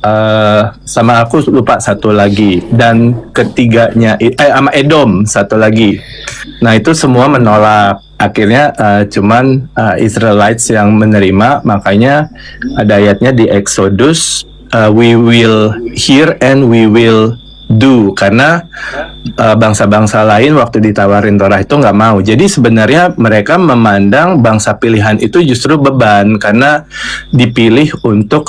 sama aku lupa satu lagi, dan ketiganya sama Edom satu lagi. Nah itu semua menolak. Akhirnya cuman Israelites yang menerima. Makanya ada ayatnya di Exodus, we will hear and we will do, karena bangsa-bangsa lain waktu ditawarin Torah itu nggak mau. Jadi sebenarnya mereka memandang bangsa pilihan itu justru beban karena dipilih untuk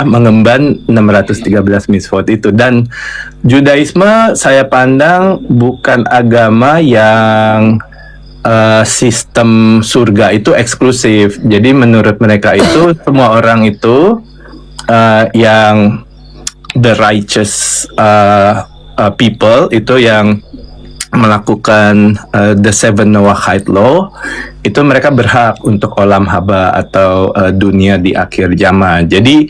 mengemban 613 mitzvot itu. Dan Judaisme saya pandang bukan agama yang sistem surga itu eksklusif. Jadi menurut mereka itu semua orang itu yang the righteous people itu yang melakukan the seven Noahide law, itu mereka berhak untuk olam haba atau dunia di akhir zaman. Jadi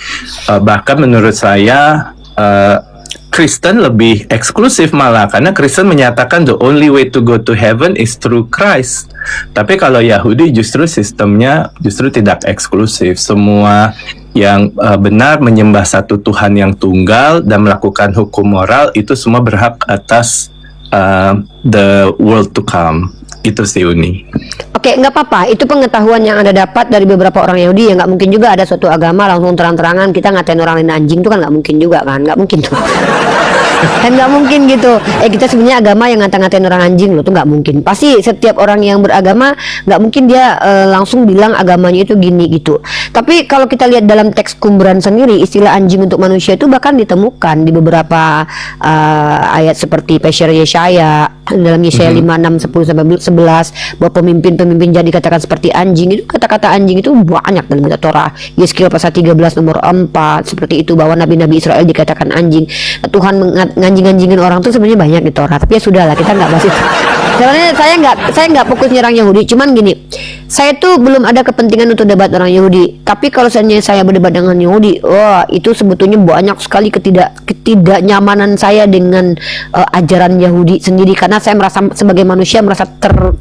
bahkan menurut saya Kristen lebih eksklusif malah, karena Kristen menyatakan the only way to go to heaven is through Christ. Tapi kalau Yahudi justru sistemnya justru tidak eksklusif. Semua yang benar menyembah satu Tuhan yang tunggal dan melakukan hukum moral itu semua berhak atas the world to come. Itu sih Uni. Oke, nggak apa-apa. Itu pengetahuan yang Anda dapat dari beberapa orang Yahudi. Ya nggak mungkin juga ada suatu agama langsung terang-terangan kita ngatain orang lain anjing, itu kan nggak mungkin juga kan? Nggak mungkin tuh. Kan nggak mungkin gitu. Kita sebenarnya agama yang ngata-ngatain orang anjing loh, tuh nggak mungkin. Pasti setiap orang yang beragama nggak mungkin dia langsung bilang agamanya itu gini gitu. Tapi kalau kita lihat dalam teks Qumran sendiri, istilah anjing untuk manusia itu bahkan ditemukan di beberapa ayat seperti Pesher Yeshaya, dalam Yeshaya 5, 6, 10 sampai 11, bahwa pemimpin-pemimpin jadi katakan seperti anjing. Itu kata-kata anjing itu banyak dalam kitab Torah. Yeskiel pasal 13 nomor 4 seperti itu, bahwa nabi-nabi Israel dikatakan anjing. Tuhan nganjing-nganjingin orang tuh sebenarnya banyak di Torah. Tapi ya sudahlah, kita nggak bahas itu. Sebenarnya saya nggak fokus nyerang Yahudi. Cuman gini, saya tuh belum ada kepentingan untuk debat orang Yahudi. Tapi kalau seandainya saya berdebat dengan Yahudi, wah itu sebetulnya banyak sekali ketidaknyamanan saya dengan ajaran Yahudi sendiri, karena saya merasa sebagai manusia merasa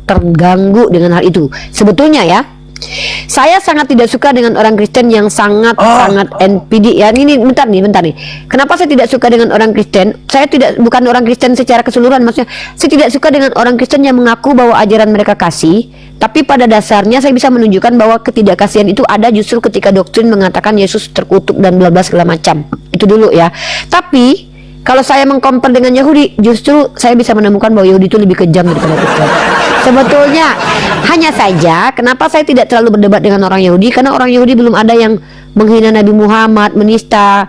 terganggu dengan hal itu. Sebetulnya ya, saya sangat tidak suka dengan orang Kristen yang sangat NPD ya. Ini bentar nih. Kenapa saya tidak suka dengan orang Kristen? Saya bukan orang Kristen secara keseluruhan, maksudnya saya tidak suka dengan orang Kristen yang mengaku bahwa ajaran mereka kasih, tapi pada dasarnya saya bisa menunjukkan bahwa ketidakkasihan itu ada justru ketika doktrin mengatakan Yesus terkutuk dan bla bla segala macam. Itu dulu ya. Tapi kalau saya mengcompare dengan Yahudi, justru saya bisa menemukan bahwa Yahudi itu lebih kejam daripada Kristen. Sebetulnya hanya saja kenapa saya tidak terlalu berdebat dengan orang Yahudi, karena orang Yahudi belum ada yang menghina Nabi Muhammad, menista.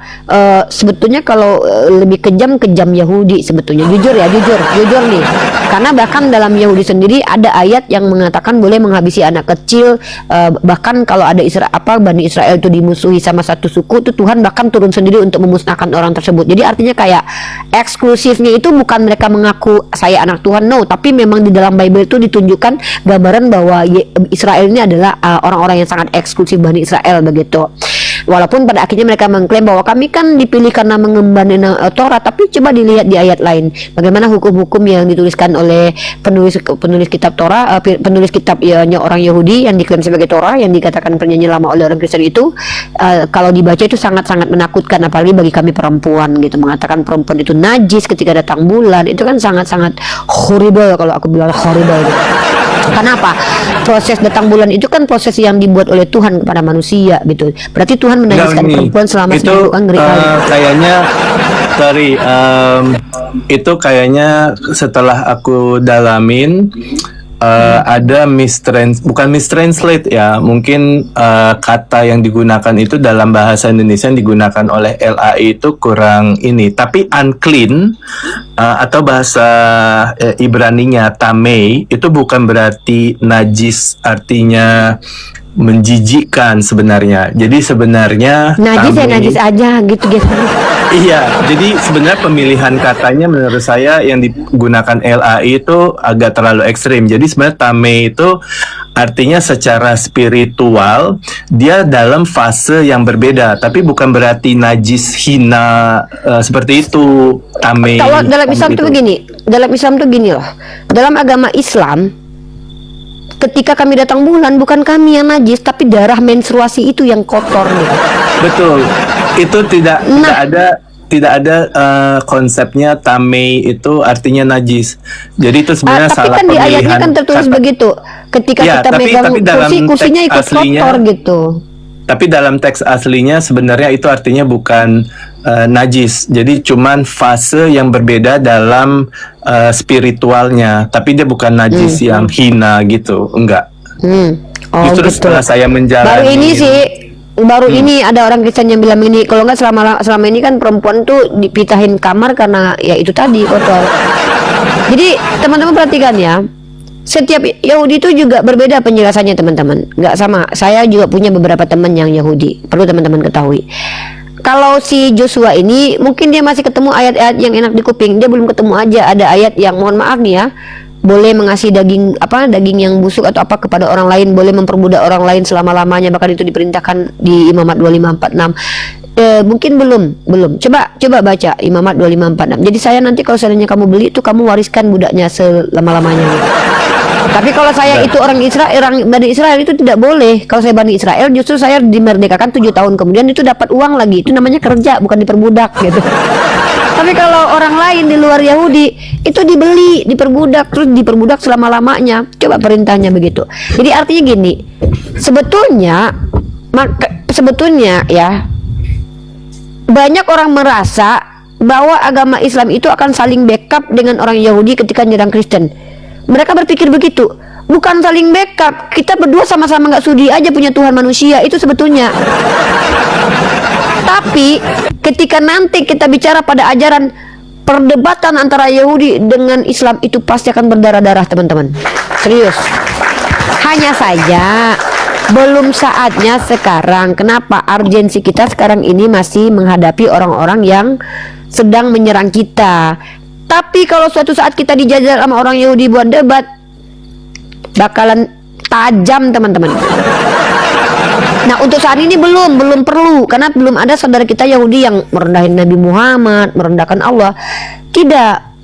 Sebetulnya kalau lebih kejam Yahudi sebetulnya, jujur nih. Karena bahkan dalam Yahudi sendiri ada ayat yang mengatakan boleh menghabisi anak kecil. Bahkan kalau ada Bani Israel itu dimusuhi sama satu suku, itu Tuhan bahkan turun sendiri untuk memusnahkan orang tersebut. Jadi artinya kayak eksklusifnya itu bukan mereka mengaku saya anak Tuhan, no, tapi memang di dalam Bible itu ditunjukkan gambaran bahwa Israel ini adalah orang-orang yang sangat eksklusif, Bani Israel begitu. Walaupun pada akhirnya mereka mengklaim bahwa kami kan dipilih karena mengemban Taurat, tapi coba dilihat di ayat lain bagaimana hukum-hukum yang dituliskan oleh penulis kitab Torah, penulis kitab orang Yahudi yang diklaim sebagai Torah, yang dikatakan penyanyi lama oleh orang Kristen itu, kalau dibaca itu sangat-sangat menakutkan, apalagi bagi kami perempuan gitu, mengatakan perempuan itu najis ketika datang bulan, itu kan sangat-sangat horrible kalau aku bilang horrible gitu. Kenapa? Proses datang bulan itu kan proses yang dibuat oleh Tuhan kepada manusia gitu. Berarti Tuhan menajiskan perempuan selama itu seminggu kan kayaknya sorry itu kayaknya setelah aku dalamin ada bukan mistranslate ya, mungkin kata yang digunakan itu dalam bahasa Indonesia yang digunakan oleh LAI itu kurang ini, tapi unclean atau bahasa Ibraninya tamei itu bukan berarti najis, artinya menjijikkan sebenarnya. Jadi sebenarnya najis ya najis aja gitu gitu. Iya, jadi sebenarnya pemilihan katanya menurut saya yang digunakan LAI itu agak terlalu ekstrim. Jadi sebenarnya tame itu artinya secara spiritual dia dalam fase yang berbeda, tapi bukan berarti najis, hina seperti itu. Tame. Kalau dalam Islam itu begini, dalam Islam itu gini loh. Dalam agama Islam, ketika kami datang bulan, bukan kami yang najis, tapi darah menstruasi itu yang kotor gitu. Betul. Itu tidak ada konsepnya tamei itu artinya najis. Jadi itu sebenarnya tapi salah kan di pemilihan ayatnya kan tertulis kata. begitu. Ketika Ya, kita megang kursinya ikut kotor gitu. Tapi dalam teks aslinya sebenarnya itu artinya bukan najis. Jadi cuman fase yang berbeda dalam spiritualnya. Tapi dia bukan najis yang hina gitu, enggak. Oh, Justru gitu. setelah saya menjalani Baru ini ada orang Kristen yang bilang ini, kalau nggak selama ini kan perempuan tuh dipitahin kamar karena ya itu tadi kotor. Jadi teman-teman perhatikan ya, setiap Yahudi itu juga berbeda penjelasannya teman-teman, nggak sama. Saya juga punya beberapa teman yang Yahudi, perlu teman-teman ketahui. Kalau si Joshua ini mungkin dia masih ketemu ayat-ayat yang enak di kuping, dia belum ketemu aja ada ayat yang mohon maaf nih ya, boleh mengasih daging yang busuk atau apa kepada orang lain, boleh memperbudak orang lain selama-lamanya, bahkan itu diperintahkan di Imamat 2546. Mungkin belum. Coba baca Imamat 2546. Jadi saya nanti kalau seandainya kamu beli itu kamu wariskan budaknya selama-lamanya. Tapi kalau saya itu orang Bani Israel itu tidak boleh. Kalau saya Bani Israel justru saya dimerdekakan 7 tahun kemudian itu dapat uang lagi. Itu namanya kerja, bukan diperbudak gitu. Tapi kalau orang lain di luar Yahudi itu dibeli, diperbudak, terus diperbudak selama-lamanya. Coba perintahnya begitu. Jadi artinya gini, sebetulnya ya, banyak orang merasa bahwa agama Islam itu akan saling backup dengan orang Yahudi ketika nyerang Kristen. Mereka berpikir begitu. Bukan saling backup, kita berdua sama-sama nggak sudi aja punya Tuhan manusia, itu sebetulnya. Tapi ketika nanti kita bicara pada ajaran perdebatan antara Yahudi dengan Islam, itu pasti akan berdarah-darah teman-teman. Serius. Hanya saja belum saatnya sekarang. Kenapa? Urgensi kita sekarang ini masih menghadapi orang-orang yang sedang menyerang kita. Tapi kalau suatu saat kita dijajah sama orang Yahudi buat debat, bakalan tajam teman-teman. Nah untuk saat ini belum perlu, karena belum ada saudara kita Yahudi yang merendahin Nabi Muhammad, merendahkan Allah. Tidak.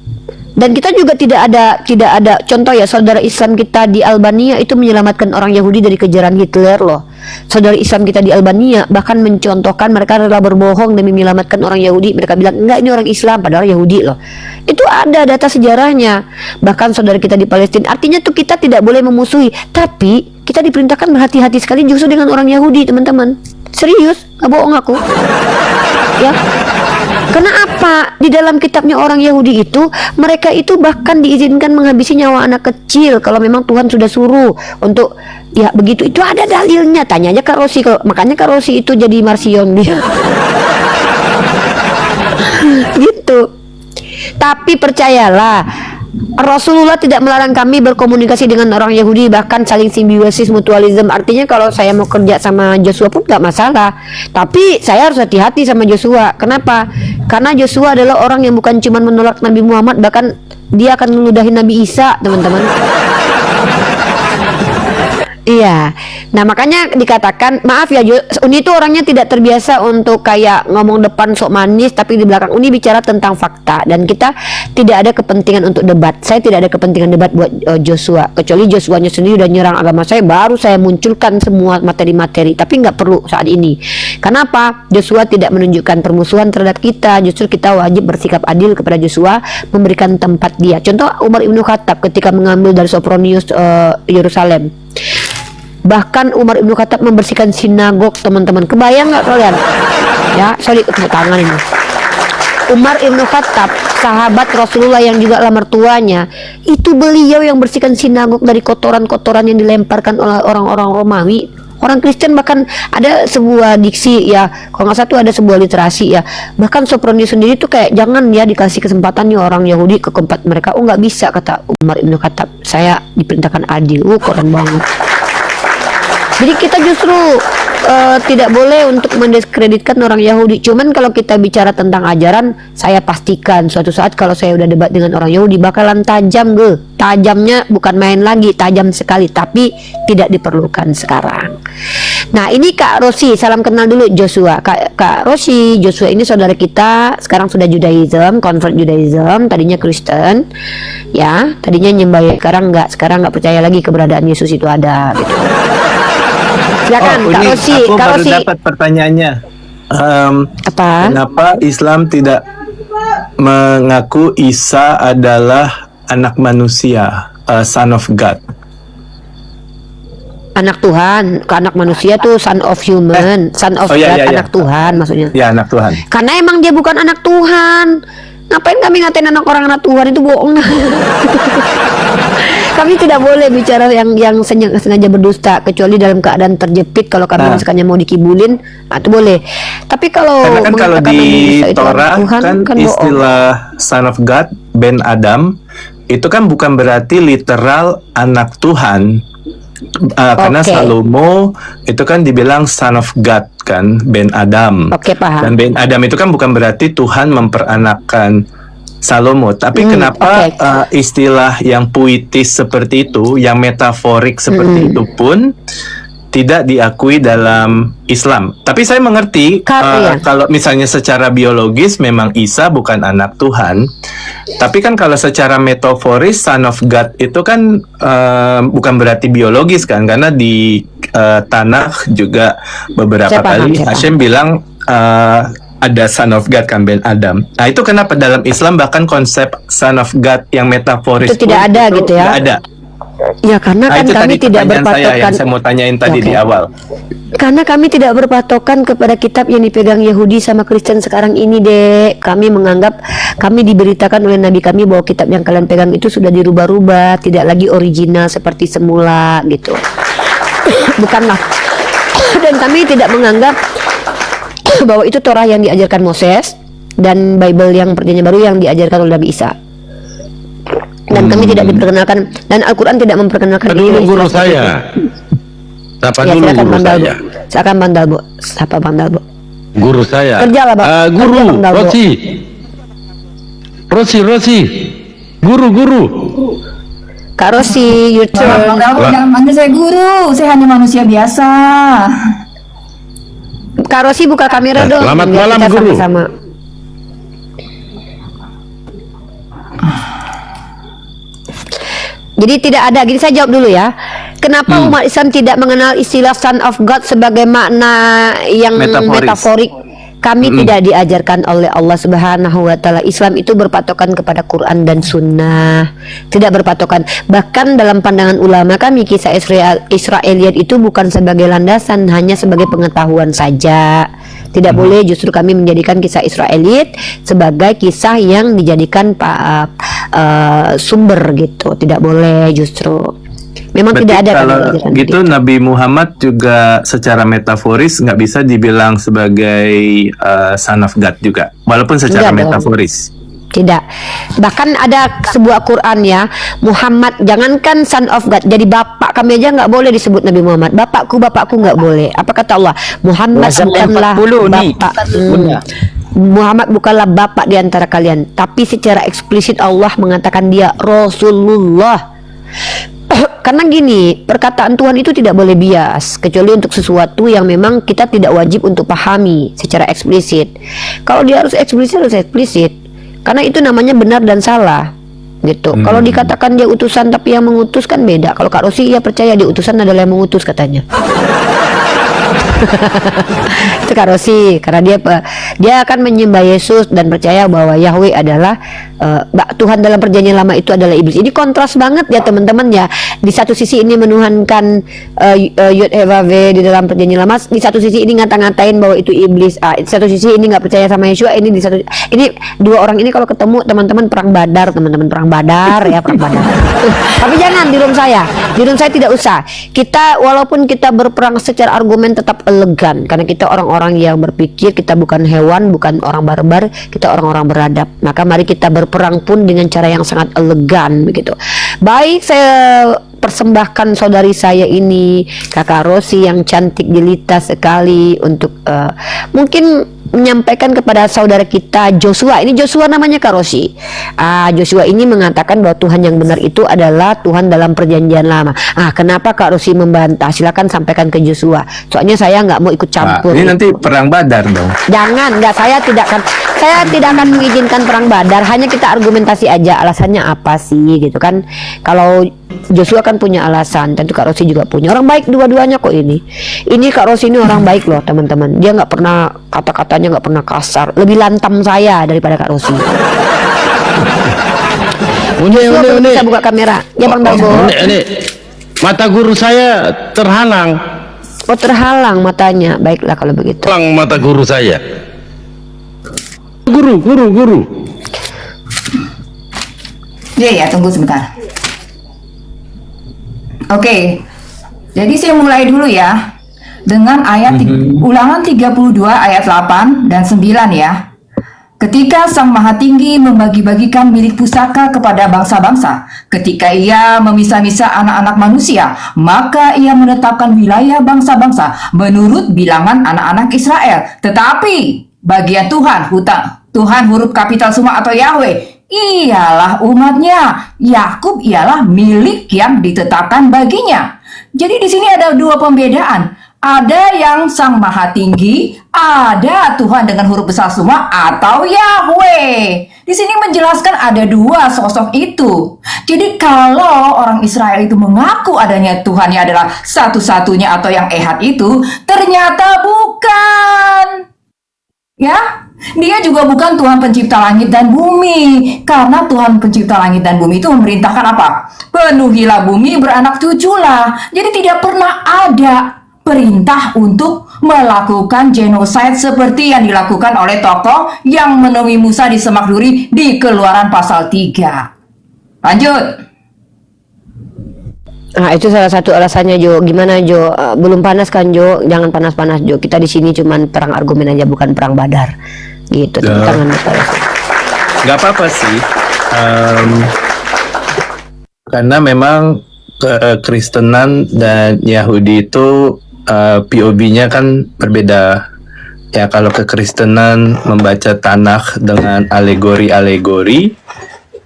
Dan kita juga tidak ada contoh ya, saudara Islam kita di Albania itu menyelamatkan orang Yahudi dari kejaran Hitler loh. Saudara Islam kita di Albania bahkan mencontohkan mereka rela berbohong demi menyelamatkan orang Yahudi. Mereka bilang enggak, ini orang Islam, padahal Yahudi loh. Itu ada data sejarahnya. Bahkan saudara kita di Palestina. Artinya tuh kita tidak boleh memusuhi, tapi kita diperintahkan berhati-hati sekali justru dengan orang Yahudi teman-teman. Serius, nggak bohong aku. Ya. Karena apa? Di dalam kitabnya orang Yahudi itu, mereka itu bahkan diizinkan menghabisi nyawa anak kecil kalau memang Tuhan sudah suruh untuk ya begitu. Itu ada dalilnya. Tanya aja Kak Rosi, makanya Kak Rosi itu jadi Marsion dia. Gitu. Tapi percayalah, Rasulullah tidak melarang kami berkomunikasi dengan orang Yahudi, bahkan saling simbiosis mutualisme. Artinya kalau saya mau kerja sama Joshua pun gak masalah, tapi saya harus hati-hati sama Joshua. Kenapa? Karena Joshua adalah orang yang bukan cuma menolak Nabi Muhammad, bahkan dia akan meludahi Nabi Isa teman-teman. Iya, nah makanya dikatakan maaf ya, Uni itu orangnya tidak terbiasa untuk kayak ngomong depan sok manis, tapi di belakang Uni bicara tentang fakta, dan kita tidak ada kepentingan untuk debat. Saya tidak ada kepentingan debat buat Joshua, kecuali Joshuanya sendiri udah nyerang agama saya, baru saya munculkan semua materi-materi, tapi nggak perlu saat ini. Kenapa? Joshua tidak menunjukkan permusuhan terhadap kita, justru kita wajib bersikap adil kepada Joshua, memberikan tempat dia. Contoh Umar ibnu Khattab ketika mengambil dari Sopronius Yerusalem. Bahkan Umar ibnu Khattab membersihkan sinagog, teman-teman. Kebayang nggak kalian? Ya, sorry tepuk tangan ini. Umar ibnu Khattab, sahabat Rasulullah yang juga lah mertuanya, itu beliau yang bersihkan sinagog dari kotoran-kotoran yang dilemparkan oleh orang-orang Romawi. Orang Kristen bahkan ada sebuah diksi ya, kalau nggak salah ada sebuah literasi ya. Bahkan Sopronius sendiri tuh kayak jangan ya dikasih kesempatan nih orang Yahudi ke tempat mereka. Oh nggak bisa, kata Umar ibnu Khattab. Saya diperintahkan adil. Keren banget. Jadi kita justru tidak boleh untuk mendiskreditkan orang Yahudi. Cuman kalau kita bicara tentang ajaran, saya pastikan suatu saat kalau saya udah debat dengan orang Yahudi bakalan tajam Tajamnya bukan main lagi, tajam sekali, tapi tidak diperlukan sekarang. Nah ini Kak Rosi, salam kenal dulu Joshua. Kak Rosi, Joshua ini saudara kita, sekarang sudah Judaism, convert Judaism, tadinya Kristen, ya, tadinya nyembah, sekarang nggak percaya lagi keberadaan Yesus itu ada gitu. Silakan Kak Rosi. Aku Kak baru Rosi. dapat pertanyaannya. Apa? Kenapa Islam tidak mengaku Isa adalah anak manusia, son of God? Anak Tuhan, ke anak manusia tuh son of human, son of God, anak Tuhan maksudnya. Ya, anak Tuhan. Karena emang dia bukan anak Tuhan. Ngapain kami ngatain anak orang anak Tuhan, itu bohong. Kami tidak boleh bicara yang sengaja berdusta, kecuali dalam keadaan terjepit. Kalau kami misalnya mau dikibulin, itu boleh. Tapi kalau karena kan kalau di Isa itu Torah Tuhan, kan istilah son of God, Ben Adam, itu kan bukan berarti literal anak Tuhan. Karena Salomo itu kan dibilang son of God kan, Ben Adam. Paham. Dan Ben Adam itu kan bukan berarti Tuhan memperanakkan Salomo. Tapi kenapa istilah yang puitis seperti itu, yang metaforik seperti itu pun tidak diakui dalam Islam. Tapi saya mengerti kalau misalnya secara biologis memang Isa bukan anak Tuhan. Tapi kan kalau secara metaforis son of God itu kan bukan berarti biologis kan, karena di Tanakh juga beberapa kali Hashem bilang ada son of God kan, Ben Adam. Nah itu kenapa dalam Islam bahkan konsep son of God yang metaforis itu tidak ada gitu ya? Tidak ada. Ya karena kan kami tidak berpatokan. Saya mau tanyain tadi di awal. Karena kami tidak berpatokan kepada kitab yang dipegang Yahudi sama Kristen sekarang ini, Dek. Kami menganggap, kami diberitakan oleh Nabi kami bahwa kitab yang kalian pegang itu sudah dirubah-rubah, tidak lagi original seperti semula gitu. Bukanlah. Dan kami tidak menganggap bahwa itu Torah yang diajarkan Moses dan Bible yang perjanjian baru yang diajarkan oleh Nabi Isa. Dan kami tidak diperkenalkan, dan Al-Quran tidak memperkenalkan dulu guru saya. Siapa dulu guru saya? Silakan Bang Dalbo. Siapa Bang Dalbo? Guru saya. Kerjalah Bang. Guru Rosi. Guru. Kak Rosi, your turn. Bang Dalbo jangan panggil saya guru. Saya hanya manusia biasa. Kak Rosi buka kamera dong. Selamat malam kita guru. Sama-sama. Jadi tidak ada, gini saya jawab dulu ya. Kenapa umat Islam tidak mengenal istilah son of God sebagai makna yang metaforik? Kami tidak diajarkan oleh Allah Subhanahu wa taala. Islam itu berpatokan kepada Quran dan Sunnah. Tidak berpatokan. Bahkan dalam pandangan ulama kami, kisah Israeliat itu bukan sebagai landasan, hanya sebagai pengetahuan saja. Tidak boleh justru kami menjadikan kisah Israeliat sebagai kisah yang dijadikan sumber gitu. Tidak boleh justru. Memang berarti tidak ada kalau gitu Nabi Muhammad juga secara metaforis nggak bisa dibilang sebagai son of God juga, walaupun secara metaforis. Tidak. Bahkan ada sebuah Quran ya, Muhammad, jangankan son of God, jadi bapak kami aja nggak boleh disebut Nabi Muhammad. Bapakku nggak boleh. Apa kata Allah? Muhammad bukanlah bapak. Muhammad bukanlah bapak di antara kalian, tapi secara eksplisit Allah mengatakan dia Rasulullah. Karena gini, perkataan Tuhan itu tidak boleh bias, kecuali untuk sesuatu yang memang kita tidak wajib untuk pahami secara eksplisit. Kalau dia harus eksplisit, karena itu namanya benar dan salah, gitu. Kalau dikatakan dia utusan tapi yang mengutus kan beda. Kalau Kak Rosi ia percaya dia utusan adalah yang mengutus katanya. Itu Kak Rosi, karena dia akan menyembah Yesus dan percaya bahwa Yahweh adalah Tuhan dalam perjanjian lama itu adalah iblis. Ini kontras banget ya teman-teman ya. Di satu sisi ini menuhankan Yud Hevave di dalam perjanjian lama, di satu sisi ini ngata-ngatain bahwa itu iblis. Di satu sisi ini nggak percaya sama Yeshua. Ini dua orang ini kalau ketemu teman-teman perang badar ya, perang badar. Tapi jangan di room saya tidak usah. Kita walaupun kita berperang secara argumen tetap elegan, karena kita orang-orang yang berpikir, kita bukan hewan, bukan orang barbar, kita orang-orang beradab. Maka mari kita berperang pun dengan cara yang sangat elegan begitu. Baik, saya persembahkan saudari saya ini, Kakak Rosi yang cantik jelita sekali, untuk mungkin menyampaikan kepada saudara kita Joshua. Ini Joshua namanya Kak Rosi. Joshua ini mengatakan bahwa Tuhan yang benar itu adalah Tuhan dalam perjanjian lama. Kenapa Kak Rosi membantah? Silakan sampaikan ke Joshua. Soalnya saya nggak mau ikut campur. Ini nanti perang badar dong. Jangan, nggak, saya tidak akan mengizinkan perang badar. Hanya kita argumentasi aja alasannya apa sih gitu kan. Kalau Joshua kan punya alasan, tentu Kak Rosi juga punya. Orang baik dua-duanya kok ini. Ini Kak Rosi ini orang baik loh teman-teman. Dia nggak pernah kata-katanya nggak pernah kasar. Lebih lantam saya daripada Kak Rosi. Joshua bisa buka kamera. Ya Bang Dalbo. Mata guru saya terhalang. Oh terhalang matanya. Baiklah kalau begitu. Terhalang mata guru saya. Guru. Ya, tunggu sebentar. Oke, jadi saya mulai dulu ya dengan ayat Ulangan 32 ayat 8 dan 9 ya. Ketika Sang Maha Tinggi membagi-bagikan milik pusaka kepada bangsa-bangsa, ketika ia memisah-misah anak-anak manusia, maka ia menetapkan wilayah bangsa-bangsa menurut bilangan anak-anak Israel. Tetapi bagian Tuhan huruf kapital semua atau Yahweh ialah umatnya. Yakub ialah milik yang ditetapkan baginya. Jadi di sini ada dua pembedaan. Ada yang Sang Maha Tinggi, ada Tuhan dengan huruf besar semua atau Yahweh. Di sini menjelaskan ada dua sosok itu. Jadi kalau orang Israel itu mengaku adanya Tuhannya adalah satu-satunya atau yang ehad itu, ternyata bukan. Ya, dia juga bukan Tuhan pencipta langit dan bumi. Karena Tuhan pencipta langit dan bumi itu memerintahkan apa? Penuhilah bumi, beranak cuculah. Jadi tidak pernah ada perintah untuk melakukan genosid seperti yang dilakukan oleh tokoh yang menemui Musa di Semak Duri di Keluaran pasal 3. Lanjut. Itu salah satu alasannya Jo. Gimana Jo? Belum panas kan Jo? Jangan panas-panas Jo. Kita di sini cuman perang argumen aja, bukan perang badar. Gitu. Tangan Gak apa-apa sih. Karena memang kekristenan dan Yahudi itu POV-nya kan berbeda. Ya kalau kekristenan membaca Tanakh dengan alegori-alegori,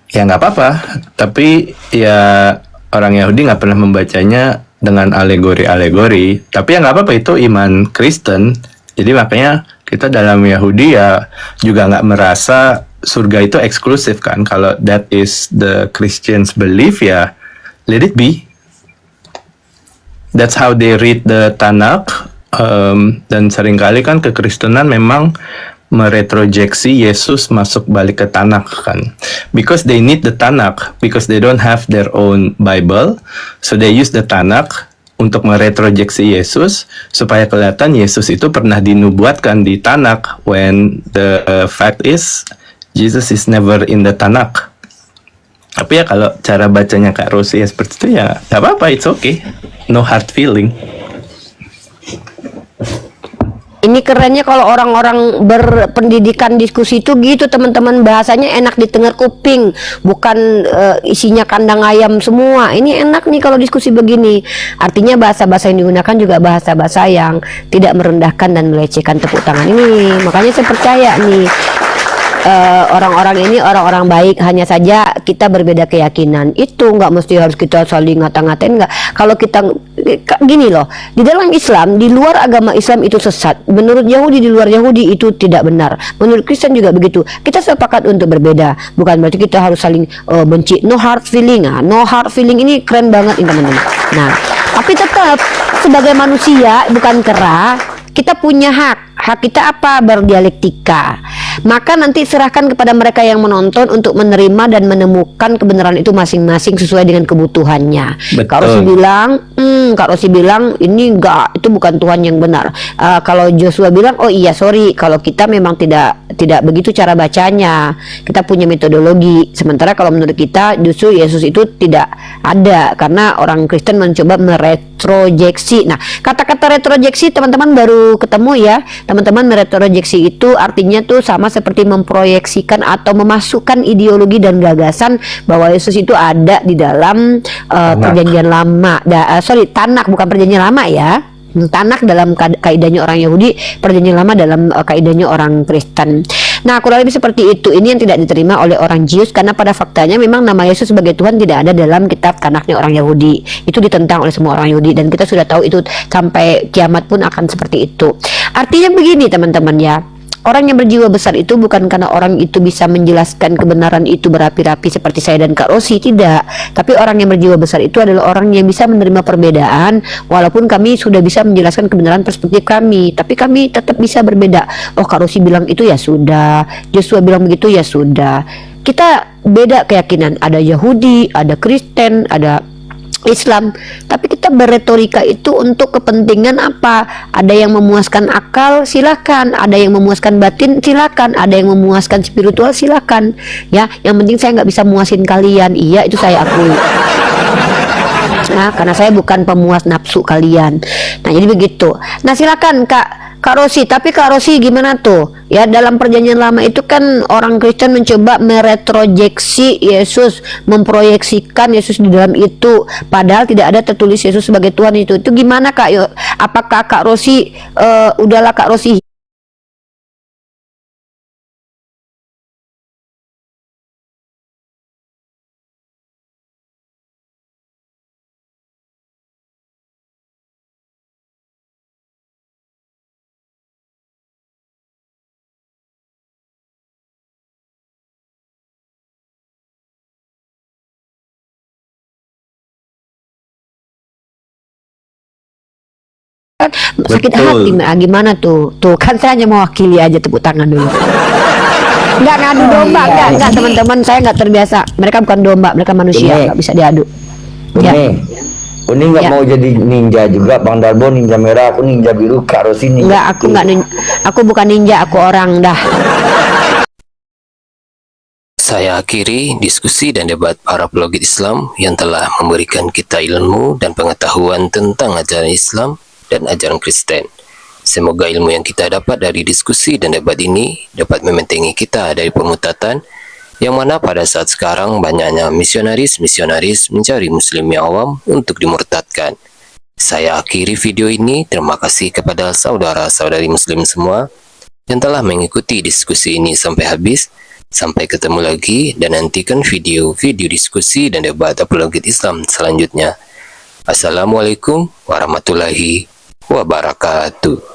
ya nggak apa-apa. Tapi ya orang Yahudi nggak pernah membacanya dengan alegori-alegori. Tapi ya nggak apa-apa, itu iman Kristen. Jadi makanya kita dalam Yahudi ya juga nggak merasa surga itu eksklusif kan. Kalau that is the Christians belief, ya let it be. That's how they read the Tanakh. Dan seringkali kan kekristenan memang meretrojeksi Yesus masuk balik ke Tanakh kan, because they need the Tanakh, because they don't have their own Bible, so they use the Tanakh untuk meretrojeksi Yesus supaya kelihatan Yesus itu pernah dinubuatkan di Tanakh, when the fact is Jesus is never in the Tanakh. Tapi ya kalau cara bacanya Kak Rosi ya seperti itu, ya gak apa-apa, it's okay, no hard feeling. Ini kerennya kalau orang-orang berpendidikan diskusi itu gitu teman-teman, bahasanya enak ditengar kuping, bukan isinya kandang ayam semua. Ini enak nih kalau diskusi begini. Artinya bahasa-bahasa yang digunakan juga bahasa-bahasa yang tidak merendahkan dan melecehkan tepuk tangan ini. Makanya saya percaya nih, orang-orang ini orang-orang baik, hanya saja kita berbeda keyakinan. Itu nggak mesti harus kita saling ngata-ngatain, nggak. Kalau kita gini loh, di dalam Islam, di luar agama Islam itu sesat. Menurut Yahudi, di luar Yahudi itu tidak benar. Menurut Kristen juga begitu. Kita sepakat untuk berbeda, bukan berarti kita harus saling benci. No hard feeling. No hard feeling ini keren banget ini teman-teman. Nah, tapi tetap sebagai manusia bukan kera, kita punya hak. Hak kita apa? Berdialektika. Maka nanti serahkan kepada mereka yang menonton untuk menerima dan menemukan kebenaran itu masing-masing sesuai dengan kebutuhannya. Kak Rosi bilang ini enggak, itu bukan Tuhan yang benar. Kalau Joshua bilang, oh iya sorry, kalau kita memang tidak begitu cara bacanya, kita punya metodologi. Sementara kalau menurut kita justru Yesus itu tidak ada, karena orang Kristen mencoba meretrojeksi. Nah, kata-kata retrojeksi teman-teman baru ketemu ya. Teman-teman, meretrojeksi itu artinya tuh sama seperti memproyeksikan atau memasukkan ideologi dan gagasan bahwa Yesus itu ada di dalam perjanjian lama. Tanak, bukan perjanjian lama ya. Tanak dalam kaidahnya orang Yahudi, perjanjian lama dalam kaidahnya orang Kristen. Nah, kurang lebih seperti itu. Ini yang tidak diterima oleh orang Zeus, karena pada faktanya memang nama Yesus sebagai Tuhan tidak ada dalam kitab Tanaknya orang Yahudi. Itu ditentang oleh semua orang Yahudi, dan kita sudah tahu itu sampai kiamat pun akan seperti itu. Artinya begini teman-teman ya, orang yang berjiwa besar itu bukan karena orang itu bisa menjelaskan kebenaran itu berapi-api seperti saya dan Kak Rosi, tidak. Tapi orang yang berjiwa besar itu adalah orang yang bisa menerima perbedaan, walaupun kami sudah bisa menjelaskan kebenaran perspektif kami, tapi kami tetap bisa berbeda. Oh, Kak Rosi bilang itu ya sudah, Joshua bilang begitu ya sudah. Kita beda keyakinan, ada Yahudi, ada Kristen, ada Islam, tapi kita berretorika itu untuk kepentingan apa? Ada yang memuaskan akal, silakan. Ada yang memuaskan batin, silakan. Ada yang memuaskan spiritual, silakan. Ya, yang penting saya nggak bisa muasin kalian. Iya, itu saya akui. Nah, karena saya bukan pemuas nafsu kalian. Nah, jadi begitu. Nah, silakan Kak Rosi. Tapi Kak Rosi gimana tuh? Ya, dalam perjanjian lama itu kan orang Kristen mencoba meretrojeksi Yesus, memproyeksikan Yesus di dalam itu, padahal tidak ada tertulis Yesus sebagai Tuhan itu. Itu gimana Kak? Apakah Kak Rosi udahlah Kak Rosi? Sakit hati, gimana tuh? Tuh kan saya hanya mewakili aja, tepuk tangan dulu. Nggak ngadu domba, enggak teman-teman, saya nggak terbiasa. Mereka bukan domba, mereka manusia, nggak bisa diadu. Uni nggak mau jadi ninja juga, Bang Dalbo ninja merah, aku ninja biru, Kak Rosi ninja. Enggak, aku bukan ninja, aku orang dah. Saya akhiri diskusi dan debat para apologet Islam yang telah memberikan kita ilmu dan pengetahuan tentang ajaran Islam dan ajaran Kristen. Semoga ilmu yang kita dapat dari diskusi dan debat ini dapat membentengi kita dari permutatan, yang mana pada saat sekarang banyaknya misionaris mencari muslim yang awam untuk dimurtadkan. Saya akhiri video ini. Terima kasih kepada saudara-saudari muslim semua yang telah mengikuti diskusi ini sampai habis. Sampai ketemu lagi dan nantikan video-video diskusi dan debat apologet Islam selanjutnya. Assalamualaikum warahmatullahi wabarakatuh.